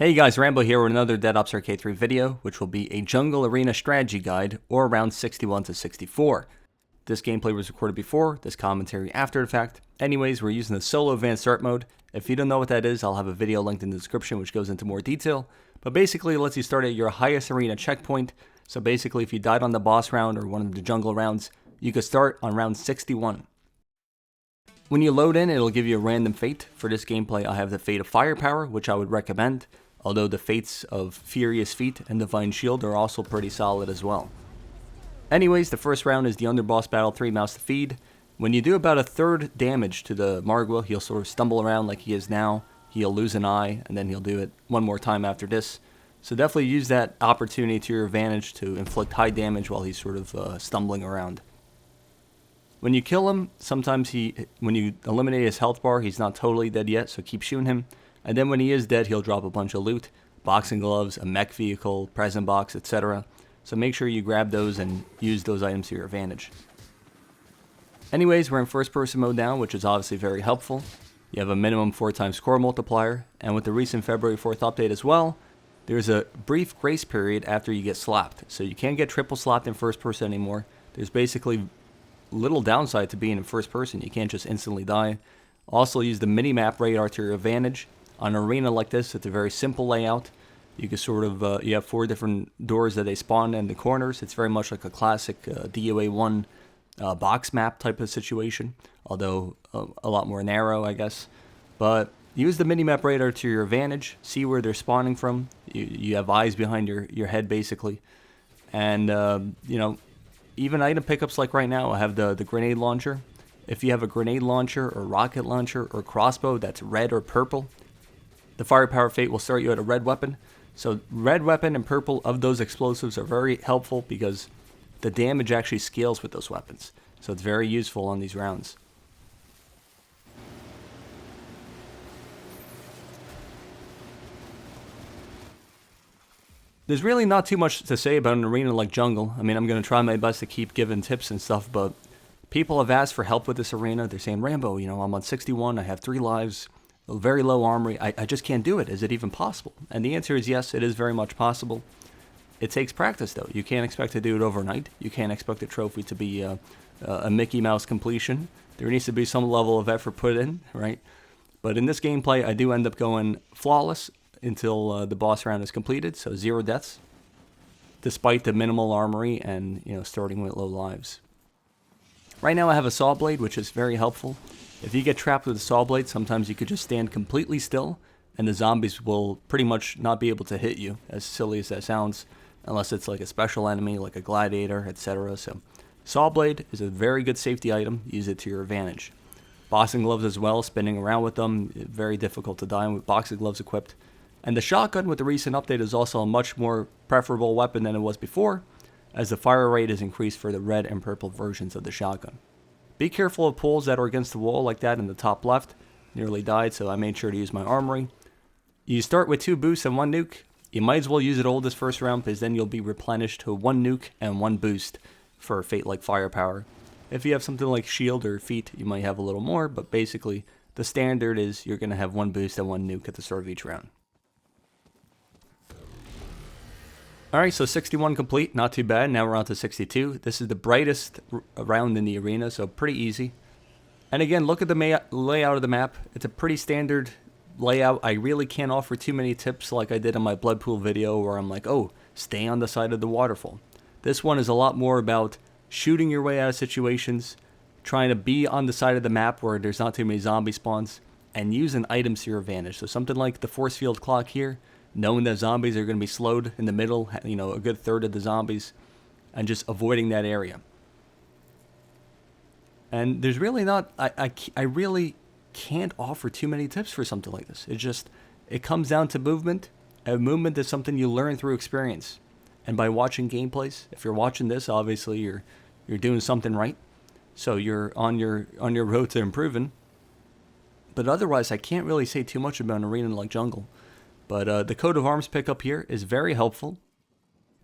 Hey guys, Rambo here with another Dead Ops Arcade 3 video, which will be a jungle arena strategy guide, or around 61 to 64. This gameplay was recorded before, this commentary after the fact. Anyways, we're using the solo advanced start mode. If you don't know what that is, I'll have a video linked in the description which goes into more detail. But basically, it lets you start at your highest arena checkpoint. So basically, if you died on the boss round or one of the jungle rounds, you could start on round 61. When you load in, it'll give you a random fate. For this gameplay, I have the fate of firepower, which I would recommend. Although the fates of Furious Feet and Divine Shield are also pretty solid as well. Anyways, the first round is the Underboss Battle 3 mouse to feed. When you do about a third damage to the Margwa, he'll sort of stumble around like he is now. He'll lose an eye, and then he'll do it one more time after this. So definitely use that opportunity to your advantage to inflict high damage while he's sort of stumbling around. When you kill him, sometimes when you eliminate his health bar, he's not totally dead yet, so keep shooting him. And then when he is dead, he'll drop a bunch of loot, boxing gloves, a mech vehicle, present box, etc. So make sure you grab those and use those items to your advantage. Anyways, we're in first person mode now, which is obviously very helpful. You have a minimum 4x score multiplier, and with the recent February 4th update as well, there's a brief grace period after you get slapped. So you can't get triple slapped in first person anymore. There's basically little downside to being in first person. You can't just instantly die. Also use the mini-map radar to your advantage. On an arena like this, it's a very simple layout. You can sort of, you have 4 different doors that they spawn in the corners. It's very much like a classic DOA 1 box map type of situation, although a lot more narrow, I guess. But use the mini-map radar to your advantage. See where they're spawning from. You have eyes behind your head, basically. And, you know, even item pickups like right now, I have the grenade launcher. If you have a grenade launcher or rocket launcher or crossbow that's red or purple, the firepower fate will start you at a red weapon. So red weapon and purple of those explosives are very helpful because the damage actually scales with those weapons. So it's very useful on these rounds. There's really not too much to say about an arena like jungle. I mean, I'm going to try my best to keep giving tips and stuff, but people have asked for help with this arena. They're saying, Rambo, you know, I'm on 61, I have 3 lives. Very low armory. I just can't do it. Is it even possible? And the answer is yes, it is very much possible. It takes practice, though. You can't expect to do it overnight. You can't expect the trophy to be a Mickey Mouse completion. There needs to be some level of effort put in, right? But in this gameplay, I do end up going flawless until the boss round is completed, so 0 deaths, despite the minimal armory and, you know, starting with low lives. Right now I have a saw blade, which is very helpful. If you get trapped with a saw blade, sometimes you could just stand completely still, and the zombies will pretty much not be able to hit you, as silly as that sounds, unless it's like a special enemy, like a gladiator, etc. So, saw blade is a very good safety item. Use it to your advantage. Boxing gloves as well, spinning around with them, very difficult to die with boxing gloves equipped. And the shotgun with the recent update is also a much more preferable weapon than it was before, as the fire rate is increased for the red and purple versions of the shotgun. Be careful of pulls that are against the wall like that in the top left. Nearly died, so I made sure to use my armory. You start with 2 boosts and 1 nuke. You might as well use it all this first round, because then you'll be replenished to 1 nuke and 1 boost for a fate like firepower. If you have something like shield or feet, you might have a little more, but basically the standard is you're going to have 1 boost and 1 nuke at the start of each round. Alright, so 61 complete, not too bad. Now we're on to 62. This is the brightest round in the arena, so pretty easy. And again, look at the layout of the map. It's a pretty standard layout. I really can't offer too many tips like I did in my blood pool video where I'm like, oh, stay on the side of the waterfall. This one is a lot more about shooting your way out of situations, trying to be on the side of the map where there's not too many zombie spawns, and using items to your advantage. So something like the force field clock here, knowing that zombies are going to be slowed in the middle, you know, a good third of the zombies, and just avoiding that area. And there's really not, I really can't offer too many tips for something like this. It comes down to movement, and movement is something you learn through experience. And by watching gameplays, if you're watching this, obviously you're doing something right. So you're on your road to improving. But otherwise, I can't really say too much about an arena like jungle. But the coat of arms pickup here is very helpful.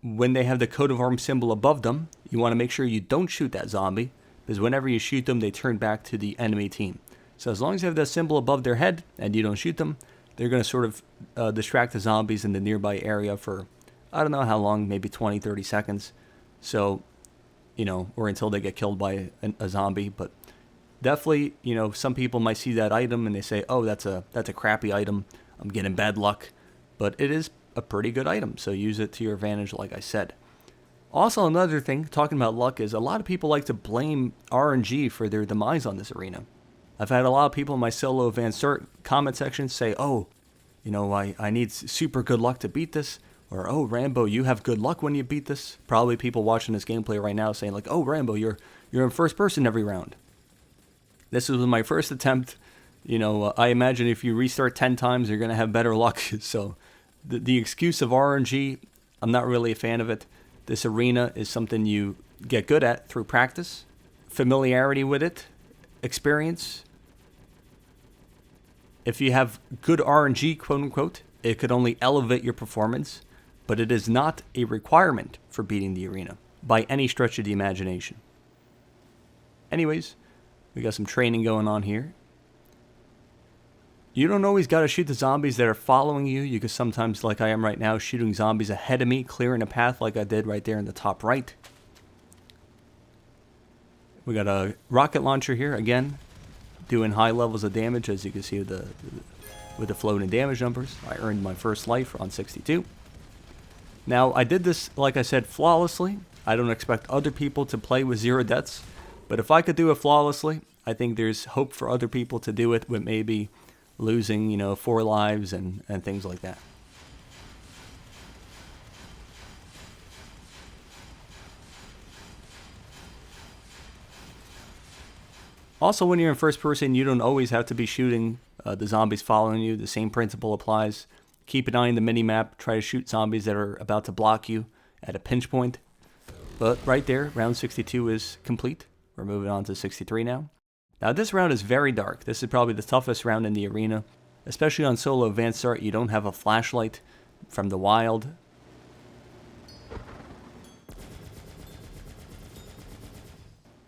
When they have the coat of arms symbol above them, you want to make sure you don't shoot that zombie, because whenever you shoot them, they turn back to the enemy team. So as long as you have that symbol above their head and you don't shoot them, they're going to sort of distract the zombies in the nearby area for, I don't know how long, maybe 20, 30 seconds. So, you know, or until they get killed by a zombie. But definitely, you know, some people might see that item and they say, oh, that's a crappy item. I'm getting bad luck. But it is a pretty good item, so use it to your advantage, like I said. Also, another thing, talking about luck, is a lot of people like to blame RNG for their demise on this arena. I've had a lot of people in my solo advanced cert comment section say, oh, you know, I need super good luck to beat this. Or, oh, Rambo, you have good luck when you beat this. Probably people watching this gameplay right now saying like, oh, Rambo, you're in first person every round. This was my first attempt. You know, I imagine if you restart 10 times, you're going to have better luck. So the excuse of RNG, I'm not really a fan of it. This arena is something you get good at through practice, familiarity with it, experience. If you have good RNG, quote unquote, it could only elevate your performance, but it is not a requirement for beating the arena by any stretch of the imagination. Anyways, we got some training going on here. You don't always got to shoot the zombies that are following you. You could sometimes, like I am right now, shooting zombies ahead of me, clearing a path like I did right there in the top right. We got a rocket launcher here, again, doing high levels of damage, as you can see with the floating damage numbers. I earned my first life on 62. Now, I did this, like I said, flawlessly. I don't expect other people to play with 0 deaths, but if I could do it flawlessly, I think there's hope for other people to do it with maybe losing, you know, 4 lives and things like that. Also, when you're in first person, you don't always have to be shooting the zombies following you. The same principle applies. Keep an eye on the mini-map. Try to shoot zombies that are about to block you at a pinch point. But right there, round 62 is complete. We're moving on to 63 now. Now, this round is very dark. This is probably the toughest round in the arena. Especially on solo advanced start, you don't have a flashlight from the wild.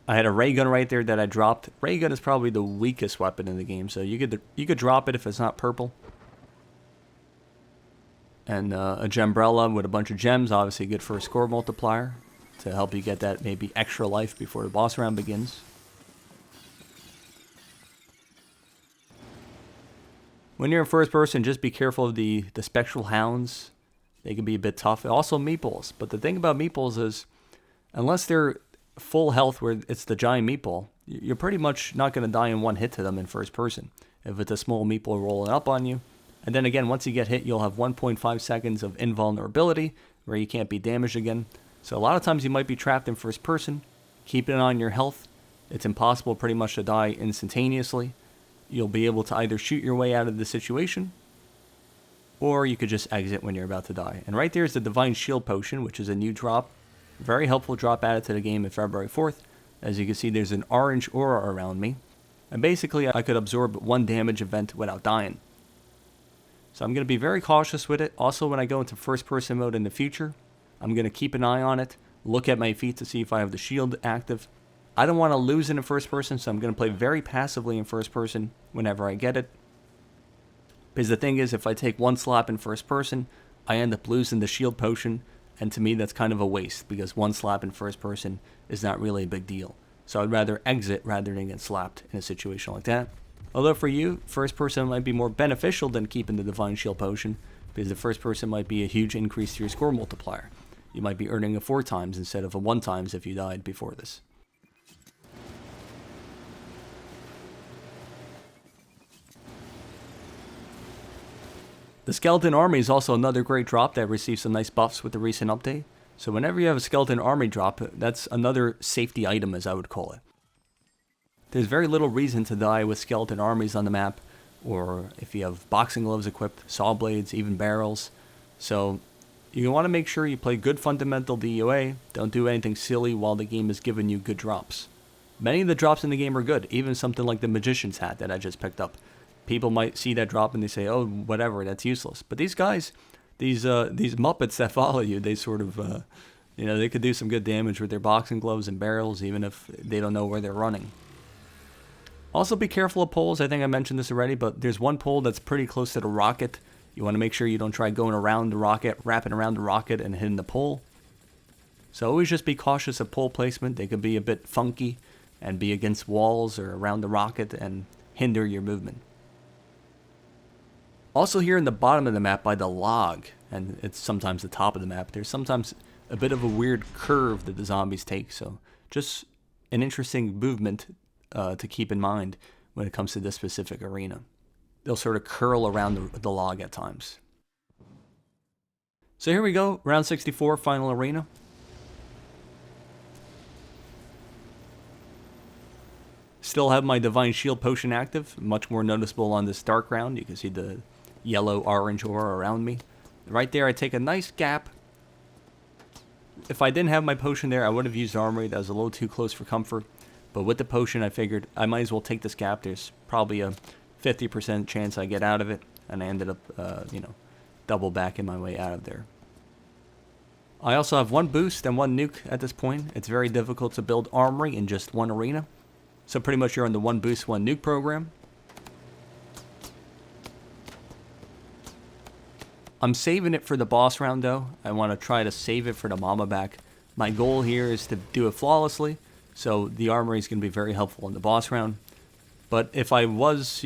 I had a ray gun right there that I dropped. Ray gun is probably the weakest weapon in the game, so you could drop it if it's not purple. And a gembrella with a bunch of gems, obviously good for a score multiplier to help you get that maybe extra life before the boss round begins. When you're in first person, just be careful of the spectral hounds. They can be a bit tough. Also meatballs. But the thing about meatballs is, unless they're full health where it's the giant meatball, you're pretty much not going to die in one hit to them in first person. If it's a small meatball rolling up on you. And then again, once you get hit, you'll have 1.5 seconds of invulnerability where you can't be damaged again. So a lot of times you might be trapped in first person. Keep an eye on your health. It's impossible pretty much to die instantaneously. You'll be able to either shoot your way out of the situation, or you could just exit when you're about to die. And right there is the Divine Shield Potion, which is a new drop. Very helpful drop added to the game in February 4th. As you can see, there's an orange aura around me. And basically, I could absorb 1 damage event without dying. So I'm going to be very cautious with it. Also, when I go into first person mode in the future, I'm going to keep an eye on it. Look at my feet to see if I have the shield active. I don't want to lose it in first person, so I'm going to play very passively in first person whenever I get it. Because the thing is, if I take 1 slap in first person, I end up losing the shield potion, and to me that's kind of a waste, because 1 slap in first person is not really a big deal. So I'd rather exit rather than get slapped in a situation like that. Although for you, first person might be more beneficial than keeping the Divine Shield Potion, because the first person might be a huge increase to your score multiplier. You might be earning a 4 times instead of a 1 times if you died before this. The Skeleton Army is also another great drop that receives some nice buffs with the recent update. So whenever you have a Skeleton Army drop, that's another safety item, as I would call it. There's very little reason to die with Skeleton Armies on the map, or if you have boxing gloves equipped, saw blades, even barrels. So you want to make sure you play good fundamental DOA, don't do anything silly while the game is giving you good drops. Many of the drops in the game are good, even something like the Magician's Hat that I just picked up. People might see that drop and they say, oh, whatever, that's useless. But these guys, these Muppets that follow you, they sort of, they could do some good damage with their boxing gloves and barrels, even if they don't know where they're running. Also be careful of poles. I think I mentioned this already, but there's one pole that's pretty close to the rocket. You want to make sure you don't try going around the rocket, wrapping around the rocket and hitting the pole. So always just be cautious of pole placement. They can be a bit funky and be against walls or around the rocket and hinder your movement. Also here in the bottom of the map by the log, and it's sometimes the top of the map, there's sometimes a bit of a weird curve that the zombies take. So just an interesting movement to keep in mind when it comes to this specific arena. They'll sort of curl around the log at times. So here we go, round 64, final arena. Still have my Divine Shield potion active, much more noticeable on this dark round. You can see the yellow-orange aura around me. Right there, I take a nice gap. If I didn't have my potion there, I would have used Armory. That was a little too close for comfort. But with the potion, I figured I might as well take this gap. There's probably a 50% chance I get out of it. And I ended up, double backing my way out of there. I also have one boost and one nuke at this point. It's very difficult to build Armory in just one arena. So pretty much you're on the one boost, one nuke program. I'm saving it for the boss round though. I want to try to save it for the mama back. My goal here is to do it flawlessly. So the armory is going to be very helpful in the boss round. But if I was,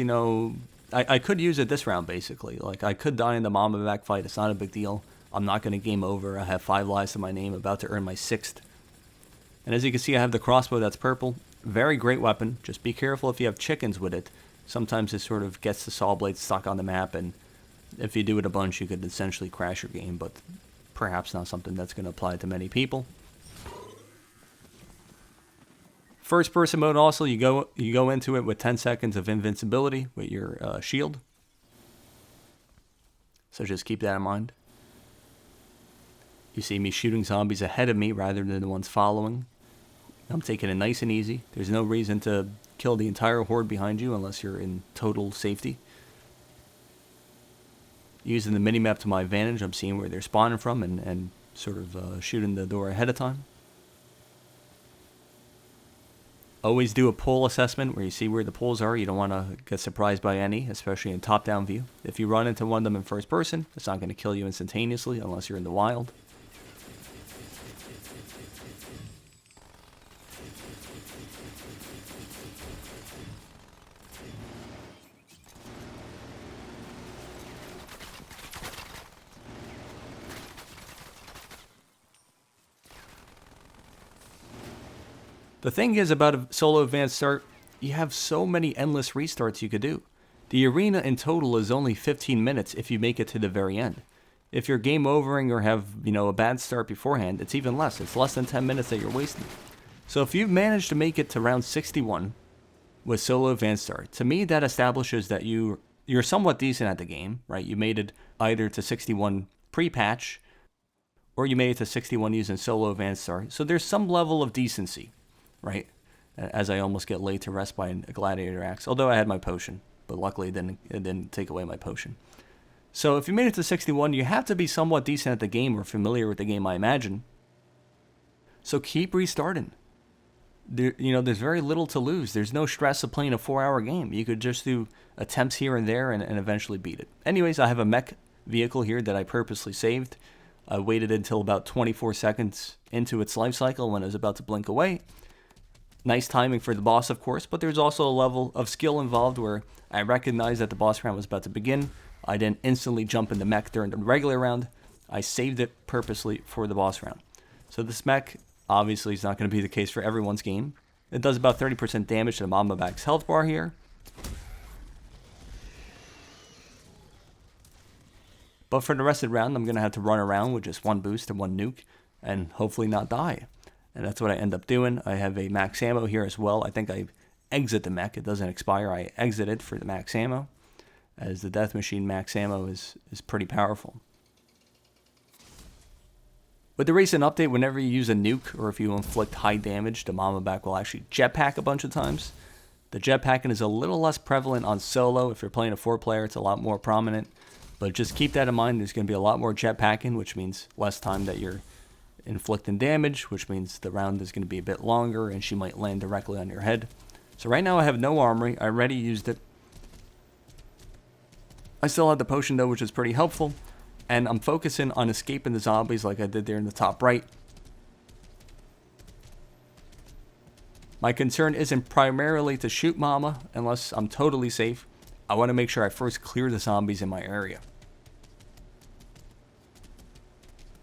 I could use it this round basically. Like I could die in the mama back fight. It's not a big deal. I'm not going to game over. I have 5 lives to my name, about to earn my 6th. And as you can see, I have the crossbow that's purple. Very great weapon. Just be careful if you have chickens with it. Sometimes it sort of gets the saw blade stuck on the map, and if you do it a bunch, you could essentially crash your game, but perhaps not something that's going to apply to many people. First person mode also, you go into it with 10 seconds of invincibility with your shield. So just keep that in mind. You see me shooting zombies ahead of me rather than the ones following. I'm taking it nice and easy. There's no reason to kill the entire horde behind you unless you're in total safety. Using the minimap to my advantage, I'm seeing where they're spawning from and sort of shooting the door ahead of time. Always do a pole assessment where you see where the poles are. You don't want to get surprised by any, especially in top-down view. If you run into one of them in first person, it's not going to kill you instantaneously unless you're in the wild. The thing is about a solo advanced start, you have so many endless restarts you could do. The arena in total is only 15 minutes if you make it to the very end. If you're game overing or have, a bad start beforehand, it's even less. It's less than 10 minutes that you're wasting. So if you've managed to make it to round 61 with solo advanced start, to me that establishes that you're somewhat decent at the game, right? You made it either to 61 pre-patch or you made it to 61 using solo advanced start. So there's some level of decency. Right, as I almost get laid to rest by a gladiator axe. Although I had my potion, but luckily it didn't take away my potion. So if you made it to 61, you have to be somewhat decent at the game or familiar with the game, I imagine. So keep restarting. There's very little to lose. There's no stress of playing a 4-hour game. You could just do attempts here and there and eventually beat it. Anyways, I have a mech vehicle here that I purposely saved. I waited until about 24 seconds into its life cycle when it was about to blink away. Nice timing for the boss, of course, but there's also a level of skill involved where I recognized that the boss round was about to begin. I didn't instantly jump in the mech during the regular round. I saved it purposely for the boss round. So this mech obviously is not going to be the case for everyone's game. It does about 30% damage to the Mama Back's health bar here. But for the rest of the round, I'm going to have to run around with just one boost and one nuke and hopefully not die. And that's what I end up doing. I have a max ammo here as well. I think I exit the mech. It doesn't expire. I exit it for the max ammo, as the Death Machine max ammo is pretty powerful. With the recent update, whenever you use a nuke or if you inflict high damage, the Mama Back will actually jetpack a bunch of times. The jetpacking is a little less prevalent on solo. If you're playing a 4-player, it's a lot more prominent. But just keep that in mind. There's going to be a lot more jetpacking, which means less time that you're inflicting damage, which means the round is going to be a bit longer and she might land directly on your head. So right now I have no armory. I already used it. I still had the potion though, which is pretty helpful. And I'm focusing on escaping the zombies like I did there in the top right. My concern isn't primarily to shoot Mama unless I'm totally safe. I want to make sure I first clear the zombies in my area.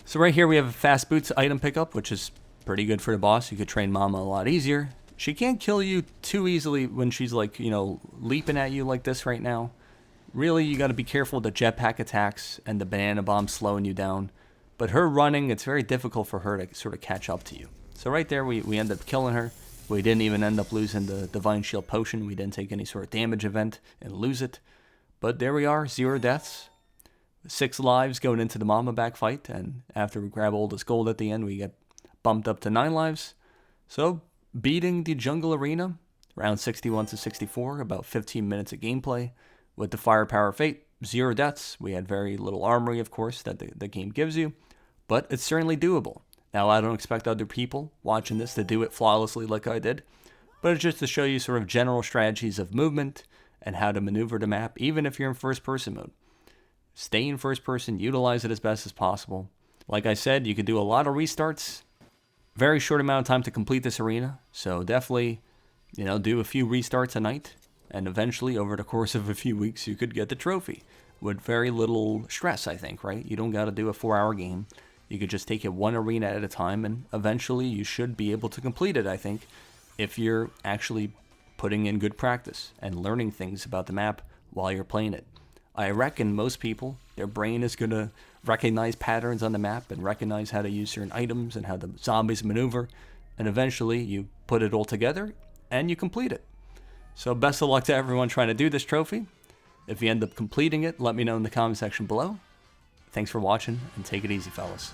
So right here we have a fast boots item pickup, which is pretty good for the boss. You could train Mama a lot easier. She can't kill you too easily when she's like, you know, leaping at you like this right now. Really, you got to be careful of the jetpack attacks and the banana bomb slowing you down. But her running, it's very difficult for her to sort of catch up to you. So right there, we end up killing her. We didn't even end up losing the Divine Shield Potion. We didn't take any sort of damage event and lose it. But there we are, 0 deaths. 6 lives going into the Mama back fight. And after we grab all this gold at the end, we get bumped up to 9 lives. So, beating the jungle arena, round 61 to 64, about 15 minutes of gameplay. With the Firepower Fate, 0 deaths. We had very little armory, of course, that the game gives you. But it's certainly doable. Now, I don't expect other people watching this to do it flawlessly like I did. But it's just to show you sort of general strategies of movement and how to maneuver the map, even if you're in first-person mode. Stay in first person, utilize it as best as possible. Like I said, you could do a lot of restarts. Very short amount of time to complete this arena. So definitely, you know, do a few restarts a night. And eventually, over the course of a few weeks, you could get the trophy. With very little stress, I think, right? You don't got to do a 4-hour game. You could just take it one arena at a time, and eventually you should be able to complete it, I think, if you're actually putting in good practice and learning things about the map while you're playing it. I reckon most people, their brain is going to recognize patterns on the map and recognize how to use certain items and how the zombies maneuver, and eventually you put it all together and you complete it. So best of luck to everyone trying to do this trophy. If you end up completing it, let me know in the comment section below. Thanks for watching, and take it easy, fellas.